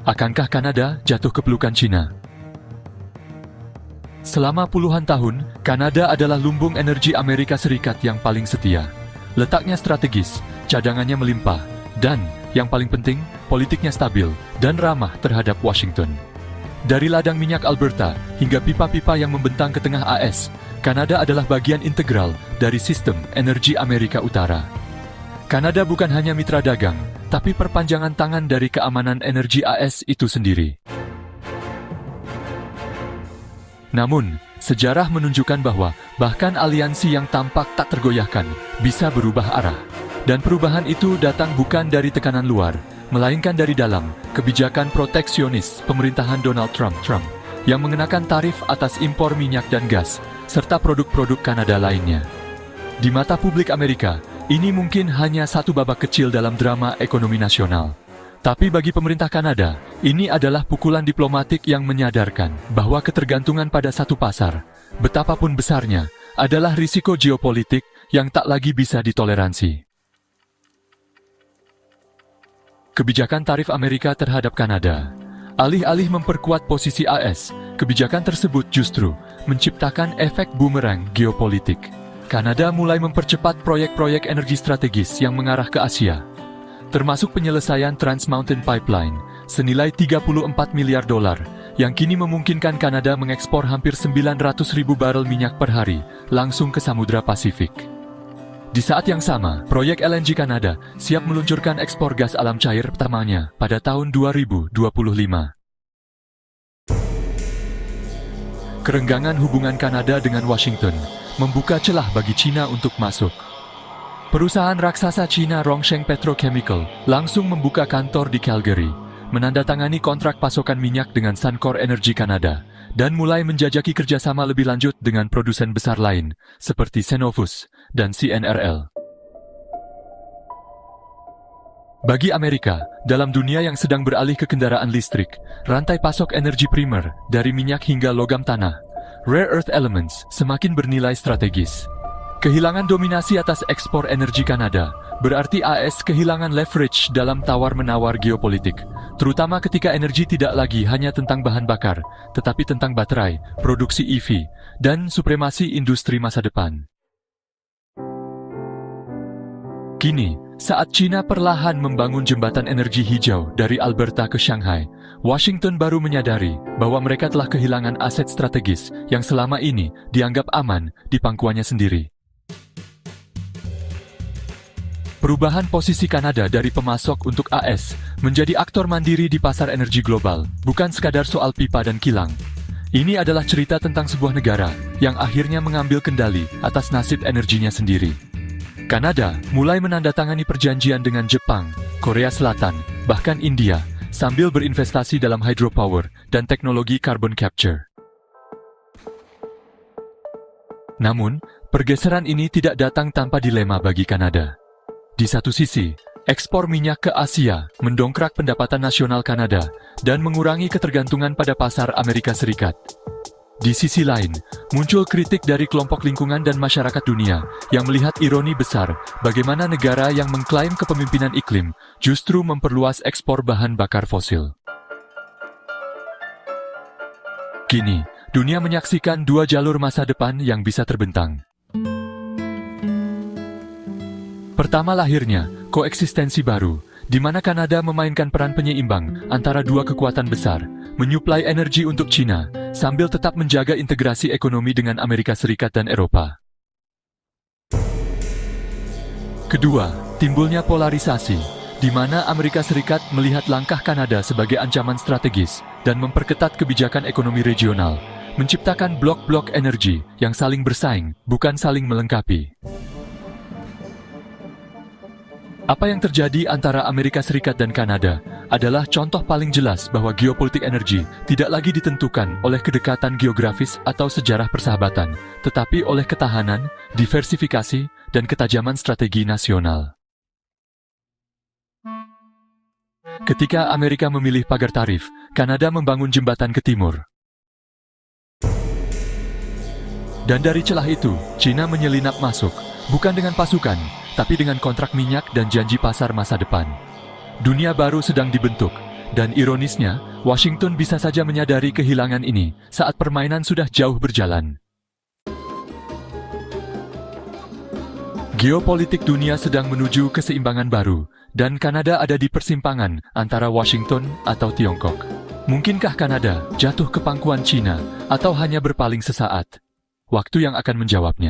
Akankah Kanada jatuh ke pelukan China? Selama puluhan tahun, Kanada adalah lumbung energi Amerika Serikat yang paling setia. Letaknya strategis, cadangannya melimpah, dan, yang paling penting, politiknya stabil dan ramah terhadap Washington. Dari ladang minyak Alberta hingga pipa-pipa yang membentang ke tengah AS, Kanada adalah bagian integral dari sistem energi Amerika Utara. Kanada bukan hanya mitra dagang, tapi perpanjangan tangan dari keamanan energi AS itu sendiri. Namun, sejarah menunjukkan bahwa bahkan aliansi yang tampak tak tergoyahkan bisa berubah arah. Dan perubahan itu datang bukan dari tekanan luar, melainkan dari dalam kebijakan proteksionis pemerintahan Donald Trump yang mengenakan tarif atas impor minyak dan gas, serta produk-produk Kanada lainnya. Di mata publik Amerika, ini mungkin hanya satu babak kecil dalam drama ekonomi nasional. Tapi bagi pemerintah Kanada, ini adalah pukulan diplomatik yang menyadarkan bahwa ketergantungan pada satu pasar, betapapun besarnya, adalah risiko geopolitik yang tak lagi bisa ditoleransi. Kebijakan tarif Amerika terhadap Kanada. Alih-alih memperkuat posisi AS, kebijakan tersebut justru menciptakan efek bumerang geopolitik. Kanada mulai mempercepat proyek-proyek energi strategis yang mengarah ke Asia, termasuk penyelesaian Trans Mountain Pipeline senilai $34 miliar yang kini memungkinkan Kanada mengekspor hampir 900.000 barel minyak per hari langsung ke Samudra Pasifik. Di saat yang sama, proyek LNG Kanada siap meluncurkan ekspor gas alam cair pertamanya pada tahun 2025. Kerenggangan hubungan Kanada dengan Washington membuka celah bagi China untuk masuk. Perusahaan raksasa China Rongsheng Petrochemical langsung membuka kantor di Calgary, menandatangani kontrak pasokan minyak dengan Suncor Energy Canada, dan mulai menjajaki kerjasama lebih lanjut dengan produsen besar lain, seperti Cenovus dan CNRL. Bagi Amerika, dalam dunia yang sedang beralih ke kendaraan listrik, rantai pasok energi primer, dari minyak hingga logam tanah, rare earth elements, semakin bernilai strategis. Kehilangan dominasi atas ekspor energi Kanada berarti AS kehilangan leverage dalam tawar-menawar geopolitik, terutama ketika energi tidak lagi hanya tentang bahan bakar, tetapi tentang baterai, produksi EV, dan supremasi industri masa depan. Kini, saat China perlahan membangun jembatan energi hijau dari Alberta ke Shanghai, Washington baru menyadari bahwa mereka telah kehilangan aset strategis yang selama ini dianggap aman di pangkuannya sendiri. Perubahan posisi Kanada dari pemasok untuk AS menjadi aktor mandiri di pasar energi global, bukan sekadar soal pipa dan kilang. Ini adalah cerita tentang sebuah negara yang akhirnya mengambil kendali atas nasib energinya sendiri. Kanada mulai menandatangani perjanjian dengan Jepang, Korea Selatan, bahkan India, sambil berinvestasi dalam hydropower dan teknologi carbon capture. Namun, pergeseran ini tidak datang tanpa dilema bagi Kanada. Di satu sisi, ekspor minyak ke Asia mendongkrak pendapatan nasional Kanada dan mengurangi ketergantungan pada pasar Amerika Serikat. Di sisi lain, muncul kritik dari kelompok lingkungan dan masyarakat dunia yang melihat ironi besar bagaimana negara yang mengklaim kepemimpinan iklim justru memperluas ekspor bahan bakar fosil. Kini, dunia menyaksikan dua jalur masa depan yang bisa terbentang. Pertama lahirnya, koeksistensi baru, di mana Kanada memainkan peran penyeimbang antara dua kekuatan besar, menyuplai energi untuk China, sambil tetap menjaga integrasi ekonomi dengan Amerika Serikat dan Eropa. Kedua, timbulnya polarisasi, di mana Amerika Serikat melihat langkah Kanada sebagai ancaman strategis dan memperketat kebijakan ekonomi regional, menciptakan blok-blok energi yang saling bersaing, bukan saling melengkapi. Apa yang terjadi antara Amerika Serikat dan Kanada adalah contoh paling jelas bahwa geopolitik energi tidak lagi ditentukan oleh kedekatan geografis atau sejarah persahabatan, tetapi oleh ketahanan, diversifikasi, dan ketajaman strategi nasional. Ketika Amerika memilih pagar tarif, Kanada membangun jembatan ke timur. Dan dari celah itu, China menyelinap masuk, bukan dengan pasukan, tapi dengan kontrak minyak dan janji pasar masa depan. Dunia baru sedang dibentuk, Dan ironisnya, Washington bisa saja menyadari kehilangan ini saat permainan sudah jauh berjalan. Geopolitik dunia sedang menuju keseimbangan baru, dan Kanada ada di persimpangan antara Washington atau Tiongkok. Mungkinkah Kanada jatuh ke pangkuan Cina atau hanya berpaling sesaat? Waktu yang akan menjawabnya.